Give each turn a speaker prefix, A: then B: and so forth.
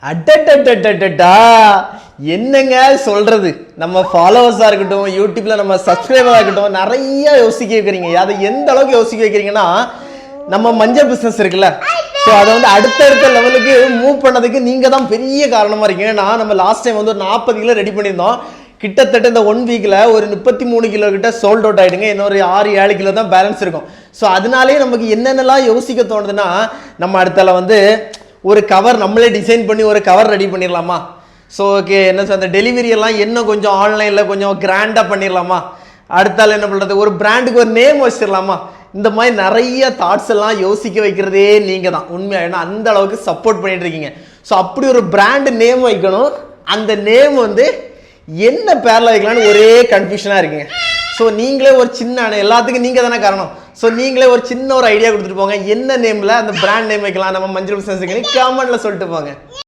A: அடடடடடடா என்னங்க சொல்றது. நம்ம ஃபாலோவர்ஸா இருக்கட்டும், யூடியூப்ல நம்ம சப்ஸ்கிரைபரா இருக்கட்டும், நிறைய யோசிக்க வைக்கிறீங்க. அதை எந்த அளவுக்கு யோசிக்க வைக்கிறீங்கன்னா, நம்ம மஞ்சள் பிசினஸ் இருக்குல்ல, ஸோ அதை வந்து அடுத்தடுத்த லெவலுக்கு மூவ் பண்ணதுக்கு நீங்க தான் பெரிய காரணமா இருக்கீங்க. நான் நம்ம லாஸ்ட் டைம் வந்து ஒரு 40 கிலோ ரெடி பண்ணியிருந்தோம். கிட்டத்தட்ட இந்த 1 வீக்ல ஒரு 33 கிலோ கிட்ட சோல்ட் அவுட் ஆயிடுங்க. இன்னொரு 6-7 கிலோ தான் பேலன்ஸ் இருக்கும். ஸோ அதனாலே நமக்கு என்னென்னலாம் யோசிக்க தோணுதுன்னா, நம்ம அடுத்தால வந்து ஒரு கவர் நம்மளே டிசைன் பண்ணி ஒரு கவர் ரெடி பண்ணிடலாமா? ஸோ ஓகே, என்ன சார் அந்த டெலிவரி எல்லாம் இன்னும் கொஞ்சம் ஆன்லைனில் கொஞ்சம் கிராண்டாக பண்ணிடலாமா? அடுத்தால என்ன பண்ணுறது, ஒரு பிராண்டுக்கு ஒரு நேம் வச்சிடலாமா? இந்த மாதிரி நிறைய தாட்ஸ் எல்லாம் யோசிக்க வைக்கிறதே நீங்கள் தான் உண்மையாக. ஏன்னா அந்த அளவுக்கு சப்போர்ட் பண்ணிட்டு இருக்கீங்க. ஸோ அப்படி ஒரு பிராண்டு நேம் வைக்கணும். அந்த நேம் வந்து என்ன பேரில் வைக்கலான்னு ஒரே கன்ஃபியூஷனாக இருக்குங்க. ஸோ நீங்களே ஒரு சின்ன எல்லாத்துக்கும் நீங்கள் தானே காரணம். ஸோ நீங்களே ஒரு சின்ன ஒரு ஐடியா கொடுத்துட்டு போங்க. என்ன நேமில் அந்த பிராண்ட் நேம் வைக்கலாம் நம்ம மஞ்சள் பிசினஸ் கமெண்ட்ல சொல்லிட்டு போங்க.